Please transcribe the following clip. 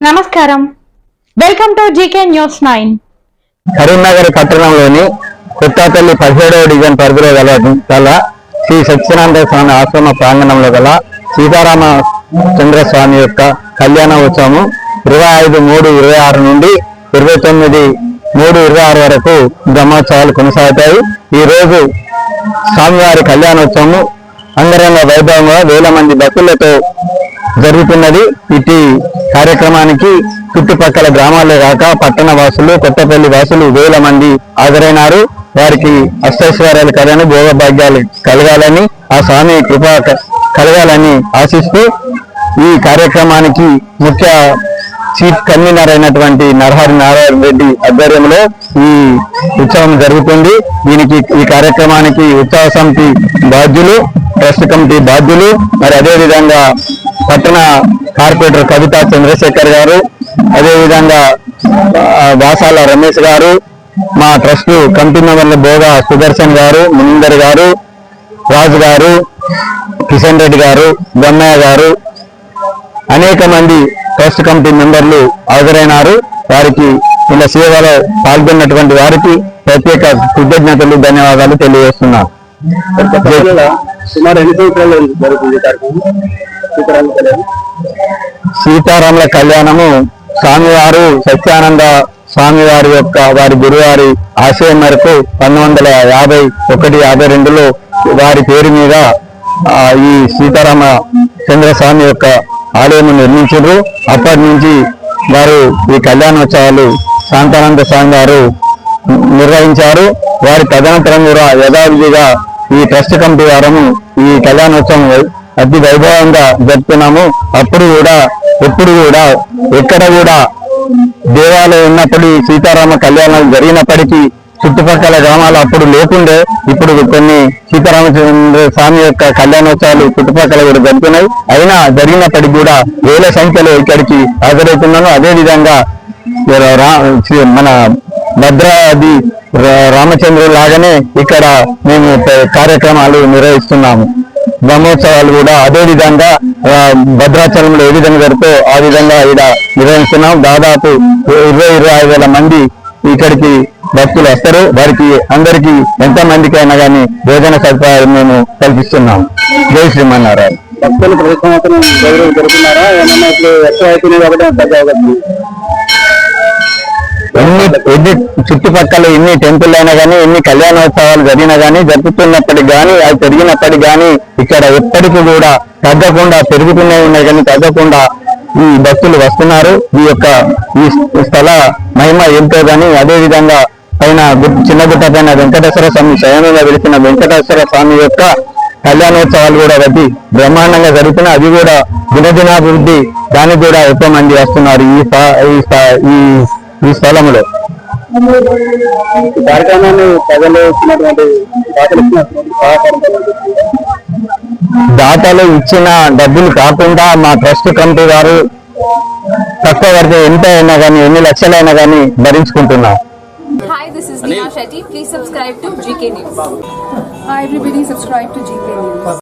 నమస్కారం, welcome to GK news 9. Karimnagar పట్టణంలోని Kothapalli 17వ division పరిధిలో గల శ్రీ సత్యనారాయణ స్వామి ఆశ్రమ ప్రాంగణంలో గల సీతారామ చంద్రస్వామి యొక్క కళ్యాణోత్సవం 25/3/26 నుండి 29/3/26 వరకు బ్రహ్మోత్సవాలు కొనసాగుతాయి. ఈ రోజు స్వామివారి కళ్యాణోత్సవం అంగరంగ వైభవంగా వేల మంది భక్తులతో జరుగుతున్నది. ఇటు కార్యక్రమానికి చుట్టుపక్కల గ్రామాలే కాక పట్టణ వాసులు, కొత్తపల్లి వాసులు వేల మంది హాజరైనారు. వారికి అష్టైశ్వర్యాలు కలని, భోగభాగ్యాలు కలగాలని, ఆ స్వామి కృప కలగాలని ఆశిస్తూ ఈ కార్యక్రమానికి ముఖ్య చీఫ్ కన్వీనర్ అయినటువంటి నరహరి నారాయణ రెడ్డి ఆధ్వర్యంలో ఈ ఉత్సవం జరుగుతుంది. ఈ కార్యక్రమానికి ఉత్సవ సమితి బాధ్యులు, ట్రస్ట్ కమిటీ బాధ్యులు, మరి అదేవిధంగా పట్టణ కార్పొరేటర్ కవితా చంద్రశేఖర్ గారు, అదేవిధంగా వాసాల రమేష్ గారు, మా ట్రస్ట్ కమిటీ మెంబర్లు బోగా సుదర్శన్ గారు, మునిందర్ గారు, రాజు గారు, కిషన్ రెడ్డి గారు, బ్రహ్మయ్య గారు, అనేక మంది ట్రస్ట్ కమిటీ మెంబర్లు హాజరైనారు. వారికి ఇలా సేవలో పాల్గొన్నటువంటి వారికి ప్రత్యేక కృతజ్ఞతలు, ధన్యవాదాలు తెలియజేస్తున్నారు. సీతారాముల కళ్యాణము స్వామివారు సత్యానంద స్వామివారి యొక్క వారి గురువారి ఆశయం మేరకు 1951-52లో వారి పేరు మీద ఈ సీతారామ చంద్రస్వామి యొక్క ఆలయం నిర్మించారు. అప్పటి నుంచి వారు ఈ కళ్యాణోత్సవాలు శాంతానంద స్వామి గారు నిర్వహించారు. వారి తదనంతరం కూడా యథావిధిగా ఈ ట్రస్ట్ కమిటీ వారము ఈ కళ్యాణోత్సవం అతి వైభవంగా జరుపుతున్నాము. అప్పుడు కూడా ఎప్పుడు కూడా ఎక్కడ కూడా దేవాలయం ఉన్నప్పుడు సీతారామ కళ్యాణాలు జరిగినప్పటికీ చుట్టుపక్కల గ్రామాలు అప్పుడు లేకుండే ఇప్పుడు కొన్ని సీతారామచంద్ర స్వామి యొక్క కళ్యాణోత్సవాలు చుట్టుపక్కల కూడా జరుగుతున్నాయి. అయినా జరిగినప్పటికీ కూడా వేల సంఖ్యలో ఇక్కడికి హాజరవుతున్నాను. అదేవిధంగా మన భద్రాది రామచంద్రుడు లాగానే ఇక్కడ మేము కార్యక్రమాలు నిర్వహిస్తున్నాము. బ్రహ్మోత్సవాలు కూడా అదే విధంగా భద్రాచలంలో ఏ విధంగా జరుగుతో ఆ విధంగా ఇక్కడ నిర్వహిస్తున్నాం. దాదాపు 20-25 మంది ఇక్కడికి భక్తులు వస్తారు. వారికి అందరికీ ఎంతమందికి అయినా కానీ భోజన సదుపాయం మేము కల్పిస్తున్నాం. జై శ్రీమన్నారాయణ. భక్తులు ప్రతి సంవత్సరం జరుగుతున్నారా? ఏమన్నా ఇప్పుడు ఎక్కువ అవుతున్నాయి కాబట్టి ఎన్ని చుట్టుపక్కల ఎన్ని టెంపుల్ అయినా కానీ, ఎన్ని కళ్యాణోత్సవాలు జరిగినా కానీ, జరుపుతున్నప్పటికి కానీ, అది పెరిగినప్పటికీ కానీ ఇక్కడ ఎప్పటికీ కూడా తగ్గకుండా పెరుగుతూనే ఉన్నాయి. కానీ తగ్గకుండా ఈ భక్తులు వస్తున్నారు. ఈ స్థల మహిమ ఎంతో కానీ, అదేవిధంగా పైన చిన్న గుట్ట పైన వెంకటేశ్వర స్వామి స్వయంగా వెలిసిన వెంకటేశ్వర స్వామి యొక్క కళ్యాణోత్సవాలు కూడా అతి బ్రహ్మాండంగా జరుగుతున్నాయి. అది కూడా దినదినాభివృద్ధి, దానికి కూడా ఎక్కువ మంది వస్తున్నారు ఈ స్థలంలో. కార్యక్రమాన్ని దాతలు ఇచ్చిన డబ్బులు కాకుండా మా ట్రస్ట్ కమిటీ వారు తక్కువ పడితే ఎంత అయినా కానీ, ఎన్ని లక్షలైనా కానీ భరించుకుంటున్నారు. Hi, this is Neha Shetty. Please subscribe to GK News. Hi everybody, subscribe to GK News.